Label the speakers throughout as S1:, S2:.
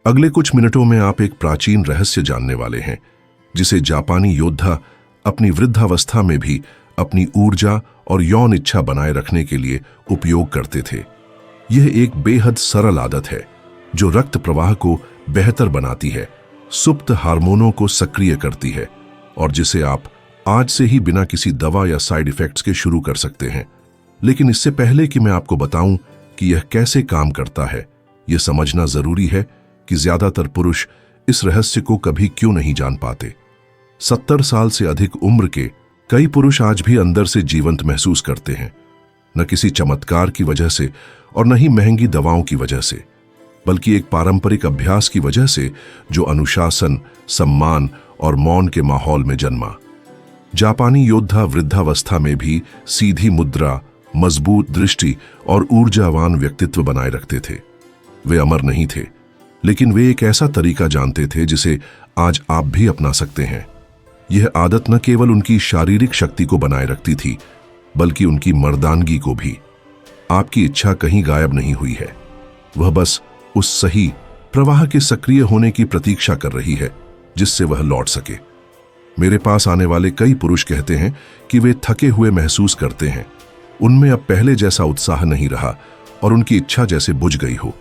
S1: अगले कुछ मिनटों में आप एक प्राचीन रहस्य जानने वाले हैं, जिसे जापानी योद्धा अपनी वृद्धावस्था में भी अपनी ऊर्जा और यौन इच्छा बनाए रखने के लिए उपयोग करते थे। यह एक बेहद सरल आदत है जो रक्त प्रवाह को बेहतर बनाती है, सुप्त हार्मोनों को सक्रिय करती है और जिसे आप आज से ही बिना किसी दवा या साइड इफेक्ट्स के शुरू कर सकते हैं। लेकिन इससे पहले कि मैं आपको बताऊं कि यह कैसे काम करता है, यह समझना जरूरी है कि ज्यादातर पुरुष इस रहस्य को कभी क्यों नहीं जान पाते। 70 साल से अधिक उम्र के कई पुरुष आज भी अंदर से जीवंत महसूस करते हैं, न किसी चमत्कार की वजह से और न ही महंगी दवाओं की वजह से, बल्कि एक पारंपरिक अभ्यास की वजह से जो अनुशासन, सम्मान और मौन के माहौल में जन्मा। जापानी योद्धा वृद्धावस्था में भी सीधी मुद्रा, मजबूत दृष्टि और ऊर्जावान व्यक्तित्व बनाए रखते थे। वे अमर नहीं थे, लेकिन वे एक ऐसा तरीका जानते थे जिसे आज आप भी अपना सकते हैं। यह आदत न केवल उनकी शारीरिक शक्ति को बनाए रखती थी, बल्कि उनकी मर्दानगी को भी। आपकी इच्छा कहीं गायब नहीं हुई है, वह बस उस सही प्रवाह के सक्रिय होने की प्रतीक्षा कर रही है जिससे वह लौट सके। मेरे पास आने वाले कई पुरुष कहते हैं कि वे थके हुए महसूस करते हैं, उनमें अब पहले जैसा उत्साह नहीं रहा और उनकी इच्छा जैसे बुझ गई हो।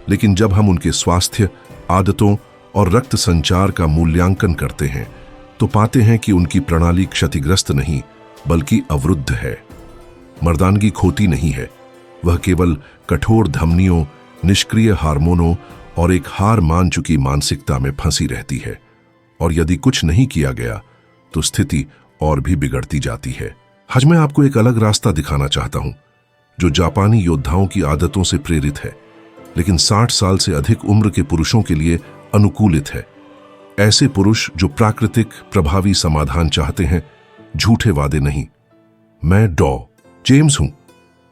S1: लेकिन जब हम उनके स्वास्थ्य, आदतों और रक्त संचार का मूल्यांकन करते हैं तो पाते हैं कि उनकी प्रणाली क्षतिग्रस्त नहीं बल्कि अवरुद्ध है। मर्दानगी खोती नहीं है, वह केवल कठोर धमनियों, निष्क्रिय हार्मोनों और एक हार मान चुकी मानसिकता में फंसी रहती है। और यदि कुछ नहीं किया गया तो स्थिति और भी बिगड़ती जाती है। आज मैं आपको एक अलग रास्ता दिखाना चाहता हूं जो जापानी योद्धाओं की आदतों से प्रेरित है, लेकिन 60 साल से अधिक उम्र के पुरुषों के लिए अनुकूलित है। ऐसे पुरुष जो प्राकृतिक प्रभावी समाधान चाहते हैं, झूठे वादे नहीं। मैं डॉ जेम्स हूं।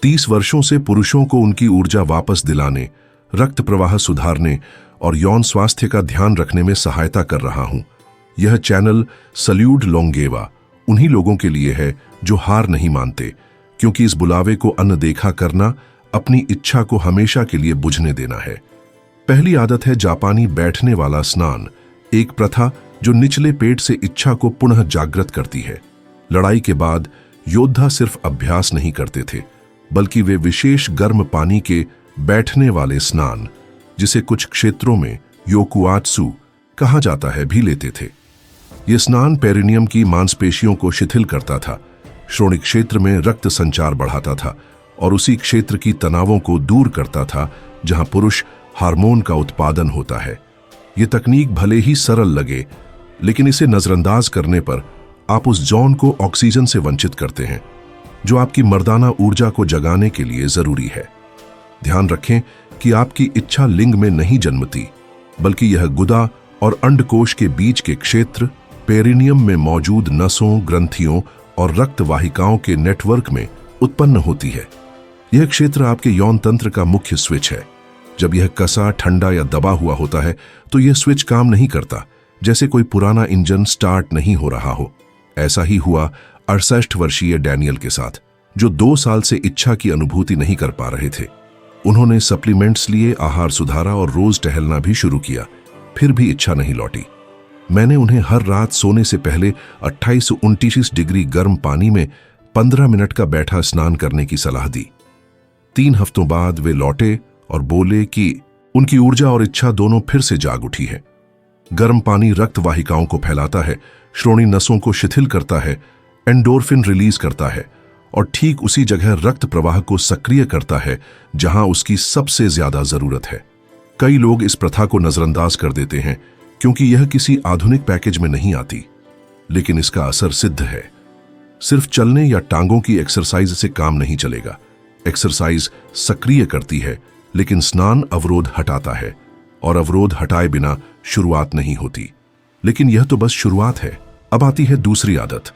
S1: 30 वर्षों से पुरुषों को उनकी ऊर्जा वापस दिलाने, रक्त प्रवाह सुधारने और यौन स्वास्थ्य का ध्यान रखने में सहायता कर रहा हूं। यह चैनल सल्यूट लोंगेवा उन्हीं लोगों के लिए है जो हार नहीं मानते, क्योंकि इस बुलावे को अनदेखा करना अपनी इच्छा को हमेशा के लिए बुझने देना है। पहली आदत है जापानी बैठने वाला स्नान, एक प्रथा जो निचले पेट से इच्छा को पुनः जागृत करती है। लड़ाई के बाद योद्धा सिर्फ अभ्यास नहीं करते थे, बल्कि वे विशेष गर्म पानी के बैठने वाले स्नान, जिसे कुछ क्षेत्रों में योकुआत्सु कहा जाता है, भी लेते थे। यह स्नान पेरिनियम की मांसपेशियों को शिथिल करता था, श्रोणि क्षेत्र में रक्त संचार बढ़ाता था और उसी क्षेत्र की तनावों को दूर करता था जहां पुरुष हार्मोन का उत्पादन होता है। यह तकनीक भले ही सरल लगे, लेकिन इसे नजरअंदाज करने पर आप उस जॉन को ऑक्सीजन से वंचित करते हैं जो आपकी मर्दाना ऊर्जा को जगाने के लिए जरूरी है। ध्यान रखें कि आपकी इच्छा लिंग में नहीं जन्मती, बल्कि यह गुदा और अंडकोश के बीच के क्षेत्र पेरिनियम में मौजूद नसों, ग्रंथियों और रक्त वाहिकाओं के नेटवर्क में उत्पन्न होती है। यह क्षेत्र आपके यौन तंत्र का मुख्य स्विच है। जब यह कसा, ठंडा या दबा हुआ होता है तो यह स्विच काम नहीं करता, जैसे कोई पुराना इंजन स्टार्ट नहीं हो रहा हो। ऐसा ही हुआ 68 वर्षीय डैनियल के साथ, जो 2 साल से इच्छा की अनुभूति नहीं कर पा रहे थे। उन्होंने सप्लीमेंट्स लिए, आहार सुधारा और रोज टहलना भी शुरू किया, फिर भी इच्छा नहीं लौटी। मैंने उन्हें हर रात सोने से पहले 28-29 डिग्री गर्म पानी में 15 मिनट का बैठा स्नान करने की सलाह दी। 3 हफ्तों बाद वे लौटे और बोले कि उनकी ऊर्जा और इच्छा दोनों फिर से जाग उठी है। गर्म पानी रक्त वाहिकाओं को फैलाता है, श्रोणि नसों को शिथिल करता है, एंडोर्फिन रिलीज करता है और ठीक उसी जगह रक्त प्रवाह को सक्रिय करता है जहां उसकी सबसे ज्यादा जरूरत है। कई लोग इस प्रथा को नजरअंदाज कर देते हैं क्योंकि यह किसी आधुनिक पैकेज में नहीं आती, लेकिन इसका असर सिद्ध है। सिर्फ चलने या टांगों की एक्सरसाइज से काम नहीं चलेगा। एक्सरसाइज सक्रिय करती है, लेकिन स्नान अवरोध हटाता है और अवरोध हटाए बिना शुरुआत नहीं होती। लेकिन यह तो बस शुरुआत है। अब आती है दूसरी आदत,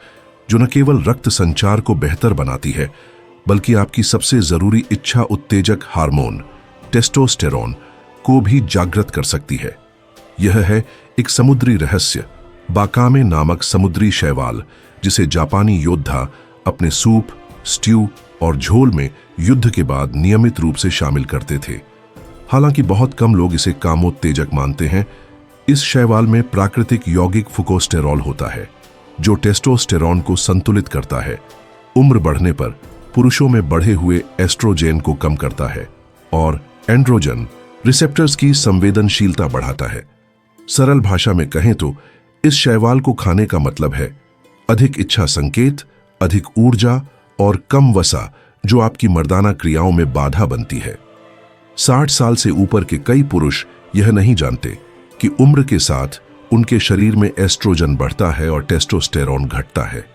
S1: जो न केवल रक्त संचार को बेहतर बनाती है, बल्कि आपकी सबसे जरूरी इच्छा उत्तेजक हार्मोन टेस्टोस्टेरोन को भी जागृत कर सकती है। यह है एक समुद्री रहस्य, बाकामे नामक समुद्री शैवाल, जिसे जापानी योद्धा अपने सूप, स्ट्यू और झोल में युद्ध के बाद नियमित रूप से शामिल करते थे। हालांकि बहुत कम लोग इसे कामोत्तेजक मानते हैं। इस शैवाल में प्राकृतिक यौगिक फुकोस्टेरॉल होता है, जो टेस्टोस्टेरॉन को संतुलित करता है, उम्र बढ़ने पर पुरुषों में बढ़े हुए एस्ट्रोजेन को कम करता है और एंड्रोजन रिसेप्टर्स की संवेदनशीलता बढ़ाता है। सरल भाषा में कहें तो इस शैवाल को खाने का मतलब है अधिक इच्छा संकेत, अधिक ऊर्जा और कम वसा, जो आपकी मर्दाना क्रियाओं में बाधा बनती है। 60 साल से ऊपर के कई पुरुष यह नहीं जानते कि उम्र के साथ उनके शरीर में एस्ट्रोजन बढ़ता है और टेस्टोस्टेरॉन घटता है।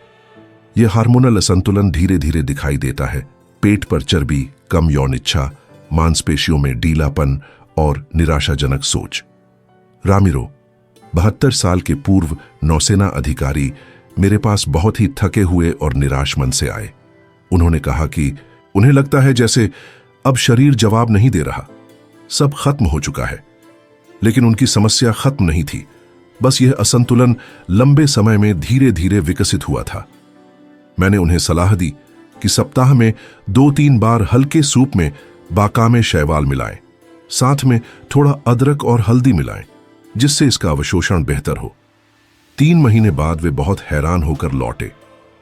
S1: यह हार्मोनल असंतुलन धीरे धीरे दिखाई देता है। पेट पर चर्बी, कम यौन इच्छा, मांसपेशियों में ढीलापन और निराशाजनक सोच। रामिरो, 72 साल के पूर्व नौसेना अधिकारी, मेरे पास बहुत ही थके हुए और निराश मन से आए। उन्होंने कहा कि उन्हें लगता है जैसे अब शरीर जवाब नहीं दे रहा, सब खत्म हो चुका है। लेकिन उनकी समस्या खत्म नहीं थी, बस यह असंतुलन लंबे समय में धीरे धीरे विकसित हुआ था। मैंने उन्हें सलाह दी कि सप्ताह में 2-3 बार हल्के सूप में बाकामे शैवाल मिलाएं, साथ में थोड़ा अदरक और हल्दी मिलाएं, जिससे इसका अवशोषण बेहतर हो। 3 महीने बाद वे बहुत हैरान होकर लौटे।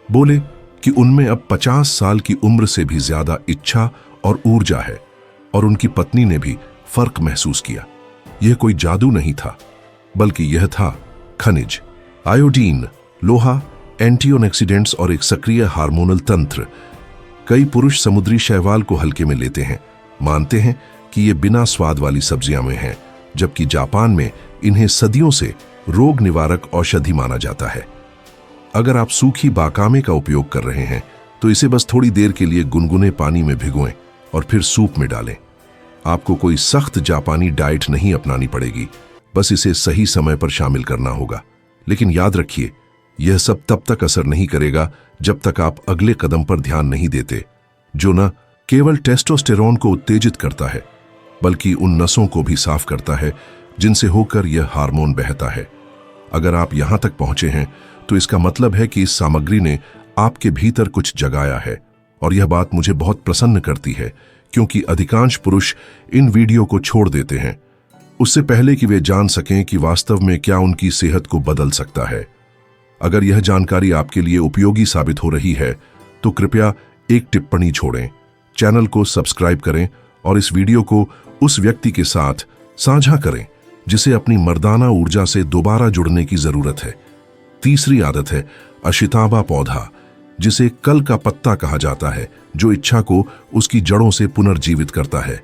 S1: बोले कि उनमें अब 50 साल की उम्र से भी ज्यादा इच्छा और ऊर्जा है, और उनकी पत्नी ने भी फर्क महसूस किया। यह कोई जादू नहीं था, बल्कि यह था खनिज, आयोडीन, लोहा, एंटीऑक्सीडेंट्स और एक सक्रिय हार्मोनल तंत्र। कई पुरुष समुद्री शैवाल को हल्के में लेते हैं, मानते हैं कि ये बिना स्वाद वाली सब्जियां में हैं, जबकि जापान में इन्हें सदियों से रोग निवारक औषधि माना जाता है। अगर आप सूखी बाकामे का उपयोग कर रहे हैं तो इसे बस थोड़ी देर के लिए गुनगुने पानी में भिगोएं और फिर सूप में डालें। आपको कोई सख्त जापानी डाइट नहीं अपनानी पड़ेगी, बस इसे सही समय पर शामिल करना होगा। लेकिन याद रखिए, यह सब तब तक असर नहीं करेगा जब तक आप अगले कदम पर ध्यान नहीं देते, जो न केवल टेस्टोस्टेरोन को उत्तेजित करता है, बल्कि उन नसों को भी साफ करता है जिनसे होकर यह हार्मोन बहता है। अगर आप यहां तक पहुंचे हैं तो इसका मतलब है कि इस सामग्री ने आपके भीतर कुछ जगाया है, और यह बात मुझे बहुत प्रसन्न करती है, क्योंकि अधिकांश पुरुष इन वीडियो को छोड़ देते हैं उससे पहले कि वे जान सकें कि वास्तव में क्या उनकी सेहत को बदल सकता है। अगर यह जानकारी आपके लिए उपयोगी साबित हो रही है तो कृपया एक टिप्पणी छोड़ें, चैनल को सब्सक्राइब करें और इस वीडियो को उस व्यक्ति के साथ साझा करें जिसे अपनी मर्दाना ऊर्जा से दोबारा जुड़ने की जरूरत है। तीसरी आदत है अशिताबा पौधा, जिसे कल का पत्ता कहा जाता है, जो इच्छा को उसकी जड़ों से पुनर्जीवित करता है।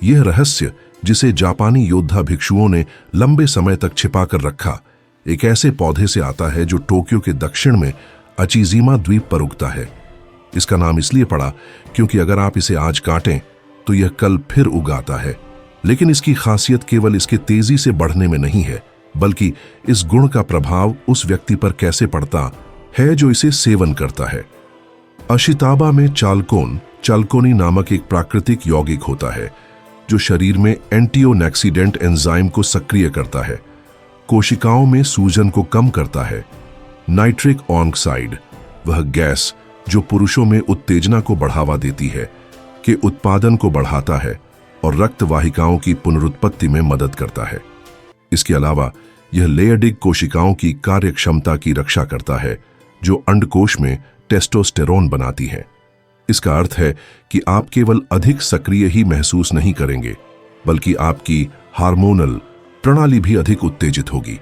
S1: यह रहस्य, जिसे जापानी योद्धा भिक्षुओं ने लंबे समय तक छिपाकर रखा, एक ऐसे पौधे से आता है जो टोक्यो के दक्षिण में अचीजिमा द्वीप पर उगता है। इसका नाम इसलिए पड़ा क्योंकि अगर आप इसे आज काटें तो यह कल फिर उगाता है। लेकिन इसकी खासियत केवल इसके तेजी से बढ़ने में नहीं है, बल्कि इस गुण का प्रभाव उस व्यक्ति पर कैसे पड़ता है जो इसे सेवन करता है। अशिताबा में चाल्कोनी नामक एक प्राकृतिक यौगिक होता है जो शरीर में एंटीऑक्सीडेंट एंजाइम को सक्रिय करता है, कोशिकाओं में सूजन को कम करता है। नाइट्रिक ऑक्साइड, वह गैस जो पुरुषों में उत्तेजना को बढ़ावा देती है, के उत्पादन को बढ़ाता है और रक्त वाहिकाओं की पुनरुत्पत्ति में मदद करता है। इसके अलावा यह लेयडिक कोशिकाओं की कार्यक्षमता की रक्षा करता है, जो अंडकोश में टेस्टोस्टेरोन बनाती है। इसका अर्थ है कि आप केवल अधिक सक्रिय ही महसूस नहीं करेंगे, बल्कि आपकी हार्मोनल प्रणाली भी अधिक उत्तेजित होगी।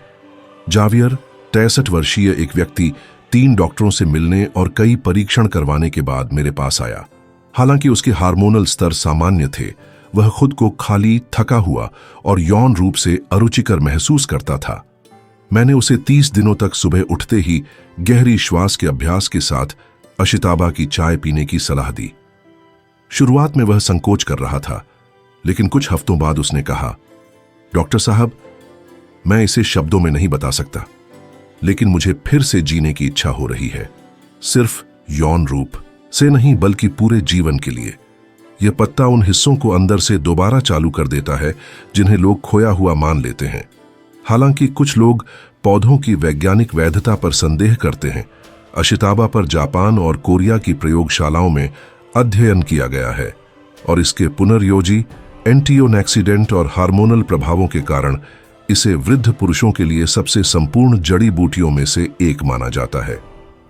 S1: जावियर, 63 वर्षीय एक व्यक्ति, 3 डॉक्टरों से मिलने और कई परीक्षण करवाने के बाद मेरे पास आया। हालांकि उसके हार्मोनल स्तर सामान्य थे, वह खुद को खाली, थका हुआ और यौन रूप से अरुचिकर महसूस करता था। मैंने उसे 30 दिनों तक सुबह उठते ही गहरी श्वास के अभ्यास के साथ अशिताबा की चाय पीने की सलाह दी। शुरुआत में वह संकोच कर रहा था, लेकिन कुछ हफ्तों बाद उसने कहा, डॉक्टर साहब, मैं इसे शब्दों में नहीं बता सकता, लेकिन मुझे फिर से जीने की इच्छा हो रही है, सिर्फ यौन रूप से नहीं बल्कि पूरे जीवन के लिए। यह पत्ता उन हिस्सों को अंदर से दोबारा चालू कर देता है जिन्हें लोग खोया हुआ मान लेते हैं। हालांकि कुछ लोग पौधों की वैज्ञानिक वैधता पर संदेह करते हैं, अशिताबा पर जापान और कोरिया की प्रयोगशालाओं में अध्ययन किया गया है और इसके पुनर्योजी एंटीओक्सीडेंट और हार्मोनल प्रभावों के कारण इसे वृद्ध पुरुषों के लिए सबसे संपूर्ण जड़ी बूटियों में से एक माना जाता है।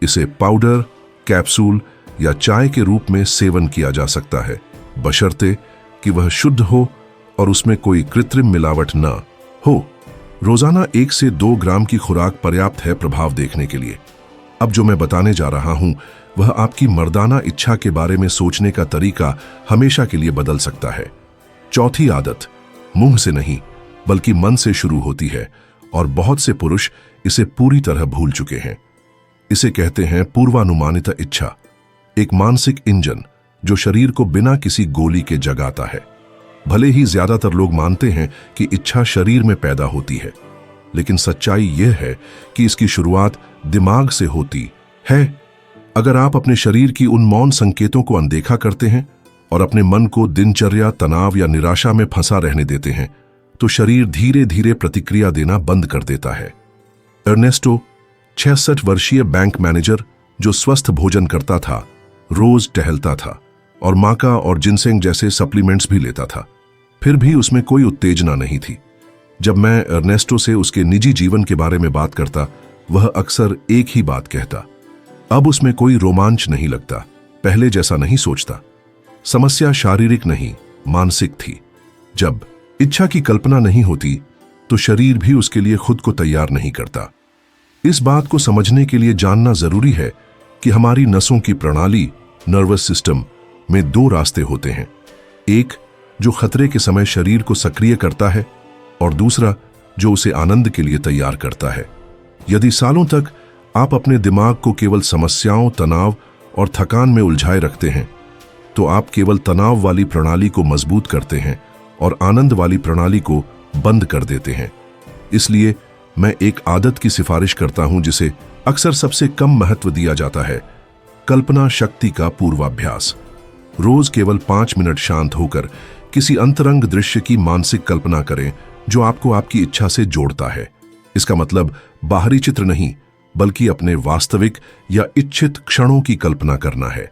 S1: इसे पाउडर, कैप्सूल या चाय के रूप में सेवन किया जा सकता है, बशर्ते कि वह शुद्ध हो और उसमें कोई कृत्रिम मिलावट न हो। रोजाना 1 से 2 ग्राम की खुराक पर्याप्त है प्रभाव देखने के लिए। अब जो मैं बताने जा रहा हूं वह आपकी मर्दाना इच्छा के बारे में सोचने का तरीका हमेशा के लिए बदल सकता है। चौथी आदत मुंह से नहीं बल्कि मन से शुरू होती है और बहुत से पुरुष इसे पूरी तरह भूल चुके हैं। इसे कहते हैं पूर्वानुमानित इच्छा, एक मानसिक इंजन जो शरीर को बिना किसी गोली के जगाता है। भले ही ज्यादातर लोग मानते हैं कि इच्छा शरीर में पैदा होती है, लेकिन सच्चाई यह है कि इसकी शुरुआत दिमाग से होती है। अगर आप अपने शरीर की उन मौन संकेतों को अनदेखा करते हैं और अपने मन को दिनचर्या, तनाव या निराशा में फंसा रहने देते हैं, तो शरीर धीरे धीरे प्रतिक्रिया देना बंद कर देता है। अर्नेस्टो, 66 वर्षीय बैंक मैनेजर जो स्वस्थ भोजन करता था, रोज टहलता था और माका और जिनसेंग जैसे सप्लीमेंट्स भी लेता था, फिर भी उसमें कोई उत्तेजना नहीं थी। जब मैं अर्नेस्टो से उसके निजी जीवन के बारे में बात करता, वह अक्सर एक ही बात कहता, अब उसमें कोई रोमांच नहीं लगता, पहले जैसा नहीं सोचता। समस्या शारीरिक नहीं, मानसिक थी। जब इच्छा की कल्पना नहीं होती तो शरीर भी उसके लिए खुद को तैयार नहीं करता। इस बात को समझने के लिए जानना जरूरी है कि हमारी नसों की प्रणाली, नर्वस सिस्टम में 2 रास्ते होते हैं। एक जो खतरे के समय शरीर को सक्रिय करता है और दूसरा जो उसे आनंद के लिए तैयार करता है। यदि सालों तक आप अपने दिमाग को केवल समस्याओं, तनाव और थकान में उलझाए रखते हैं, तो आप केवल तनाव वाली प्रणाली को मजबूत करते हैं और आनंद वाली प्रणाली को बंद कर देते हैं। इसलिए मैं एक आदत की सिफारिश करता हूं जिसे अक्सर सबसे कम महत्व दिया जाता है, कल्पना शक्ति का पूर्वाभ्यास। रोज केवल 5 मिनट शांत होकर किसी अंतरंग दृश्य की मानसिक कल्पना करें जो आपको आपकी इच्छा से जोड़ता है। इसका मतलब बाहरी चित्र नहीं, बल्कि अपने वास्तविक या इच्छित क्षणों की कल्पना करना है,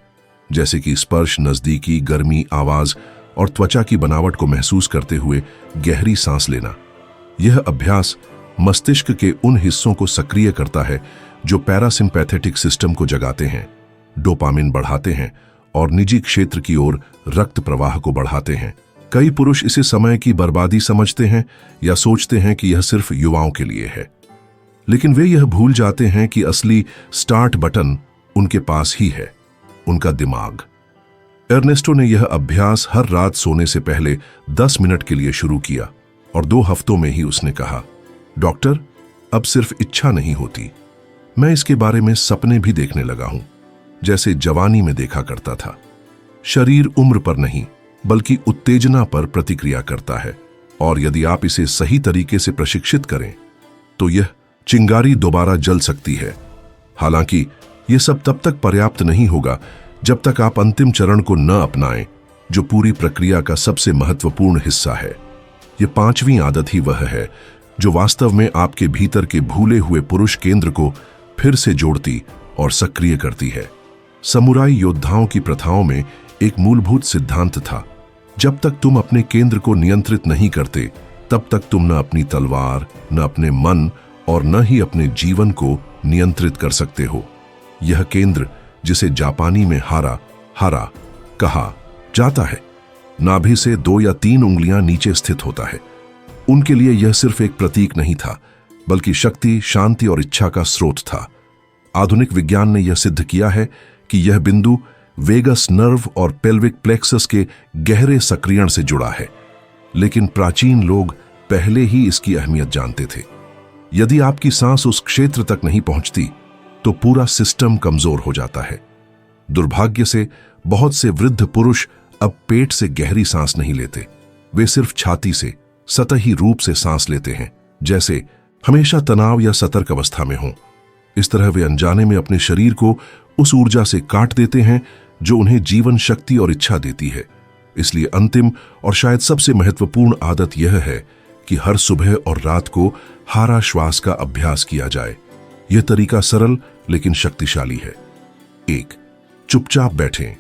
S1: जैसे कि स्पर्श, नजदीकी, गर्मी, आवाज और त्वचा की बनावट को महसूस करते हुए गहरी सांस लेना। यह अभ्यास मस्तिष्क के उन हिस्सों को सक्रिय करता है जो पैरासिम्पैथेटिक सिस्टम को जगाते हैं, डोपामिन बढ़ाते हैं और निजी क्षेत्र की ओर रक्त प्रवाह को बढ़ाते हैं। कई पुरुष इसे समय की बर्बादी समझते हैं या सोचते हैं कि यह सिर्फ युवाओं के लिए है, लेकिन वे यह भूल जाते हैं कि असली स्टार्ट बटन उनके पास ही है, उनका दिमाग। अर्नेस्टो ने यह अभ्यास हर रात सोने से पहले 10 मिनट के लिए शुरू किया और 2 हफ्तों में ही उसने कहा, डॉक्टर, अब सिर्फ इच्छा नहीं होती, मैं इसके बारे में सपने भी देखने लगा हूं, जैसे जवानी में देखा करता था। शरीर उम्र पर नहीं बल्कि उत्तेजना पर प्रतिक्रिया करता है, और यदि आप इसे सही तरीके से प्रशिक्षित करें तो यह चिंगारी दोबारा जल सकती है। हालांकि यह सब तब तक पर्याप्त नहीं होगा जब तक आप अंतिम चरण को न अपनाएं, जो पूरी प्रक्रिया का सबसे महत्वपूर्ण हिस्सा है। यह 5वीं आदत ही वह है जो वास्तव में आपके भीतर के भूले हुए पुरुष केंद्र को फिर से जोड़ती और सक्रिय करती है। समुराई योद्धाओं की प्रथाओं में एक मूलभूत सिद्धांत था, जब तक तुम अपने केंद्र को नियंत्रित नहीं करते, तब तक तुम न अपनी तलवार, न अपने मन और न ही अपने जीवन को नियंत्रित कर सकते हो। यह केंद्र, जिसे जापानी में हारा हारा कहा जाता है, नाभि से 2 या 3 उंगलियां नीचे स्थित होता है। उनके लिए यह सिर्फ एक प्रतीक नहीं था, बल्कि शक्ति, शांति और इच्छा का स्रोत था। आधुनिक विज्ञान ने यह सिद्ध किया है कि यह बिंदु वेगस नर्व और पेल्विक प्लेक्सस के गहरे सक्रियण से जुड़ा है, लेकिन प्राचीन लोग पहले ही इसकी अहमियत जानते थे। यदि आपकी सांस उस क्षेत्र तक नहीं पहुंचती तो पूरा सिस्टम कमजोर हो जाता है। दुर्भाग्य से बहुत से वृद्ध पुरुष अब पेट से गहरी सांस नहीं लेते, वे सिर्फ छाती से, सतही रूप से सांस लेते हैं, जैसे हमेशा तनाव या सतर्क अवस्था में हों। इस तरह वे अनजाने में अपने शरीर को उस ऊर्जा से काट देते हैं जो उन्हें जीवन, शक्ति और इच्छा देती है। इसलिए अंतिम और शायद सबसे महत्वपूर्ण आदत यह है कि हर सुबह और रात को हारा श्वास का अभ्यास किया जाए। यह तरीका सरल लेकिन शक्तिशाली है। 1. चुपचाप बैठें,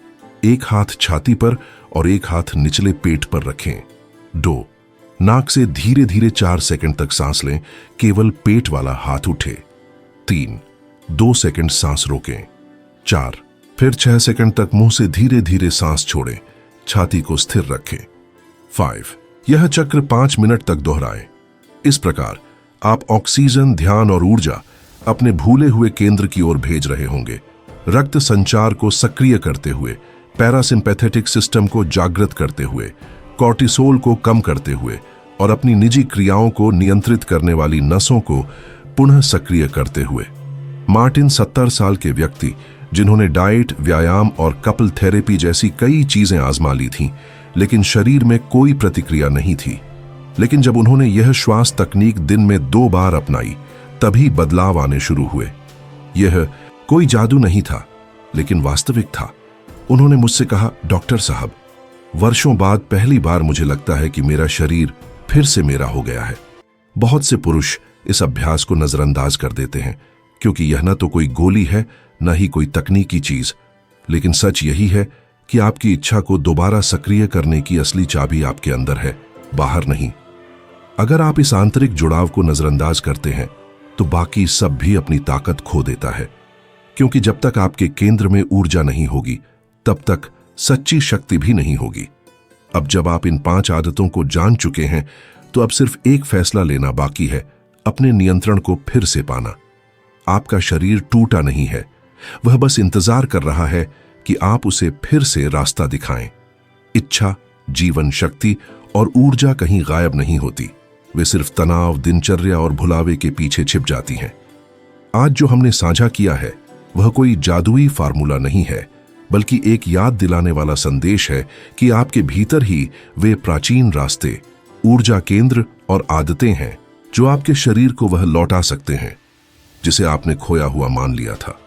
S1: एक हाथ छाती पर और एक हाथ निचले पेट पर रखें। 2. नाक से धीरे धीरे 4 सेकंड तक सांस लें, केवल पेट वाला हाथ उठे। 3. 2 सेकंड सांस रोकें। 4. फिर 6 सेकंड तक मुंह से धीरे धीरे सांस छोड़ें, छाती को स्थिर रखें। 5. यह चक्र 5 मिनट तक दोहराएं। इस प्रकार आप ऑक्सीजन, ध्यान और ऊर्जा अपने भूले हुए केंद्र की ओर भेज रहे होंगे, रक्त संचार को सक्रिय करते हुए, पैरासिम्पैथेटिक सिस्टम को जागृत करते हुए, कॉर्टिसोल को कम करते हुए और अपनी निजी क्रियाओं को नियंत्रित करने वाली नसों को पुनः सक्रिय करते हुए। मार्टिन 70 साल के व्यक्ति जिन्होंने डाइट, व्यायाम और कपल थेरेपी जैसी कई चीजें आजमा ली थीं, लेकिन शरीर में कोई प्रतिक्रिया नहीं थी। लेकिन जब उन्होंने यह श्वास तकनीक दिन में 2 बार अपनाई, तभी बदलाव आने शुरू हुए। यह कोई जादू नहीं था, लेकिन वास्तविक था। उन्होंने मुझसे कहा, डॉक्टर साहब, वर्षों बाद पहली बार मुझे लगता है कि मेरा शरीर फिर से मेरा हो गया है। बहुत से पुरुष इस अभ्यास को नजरअंदाज कर देते हैं, क्योंकि यह न तो कोई गोली है, न ही कोई तकनीकी चीज। लेकिन सच यही है कि आपकी इच्छा को दोबारा सक्रिय करने की असली चाबी आपके अंदर है, बाहर नहीं। अगर आप इस आंतरिक जुड़ाव को नजरअंदाज करते हैं, तो बाकी सब भी अपनी ताकत खो देता है। क्योंकि जब तक आपके केंद्र में ऊर्जा नहीं होगी, तब तक सच्ची शक्ति भी नहीं होगी। अब जब आप इन 5 आदतों को जान चुके हैं, तो अब सिर्फ एक फैसला लेना बाकी है, अपने नियंत्रण को फिर से पाना। आपका शरीर टूटा नहीं है, वह बस इंतजार कर रहा है कि आप उसे फिर से रास्ता दिखाएं। इच्छा, जीवन शक्ति और ऊर्जा कहीं गायब नहीं होती, वे सिर्फ तनाव, दिनचर्या और भुलावे के पीछे छिप जाती हैं। आज जो हमने साझा किया है, वह कोई जादुई फार्मूला नहीं है, बल्कि एक याद दिलाने वाला संदेश है कि आपके भीतर ही वे प्राचीन रास्ते, ऊर्जा केंद्र और आदतें हैं जो आपके शरीर को वह लौटा सकते हैं जिसे आपने खोया हुआ मान लिया था।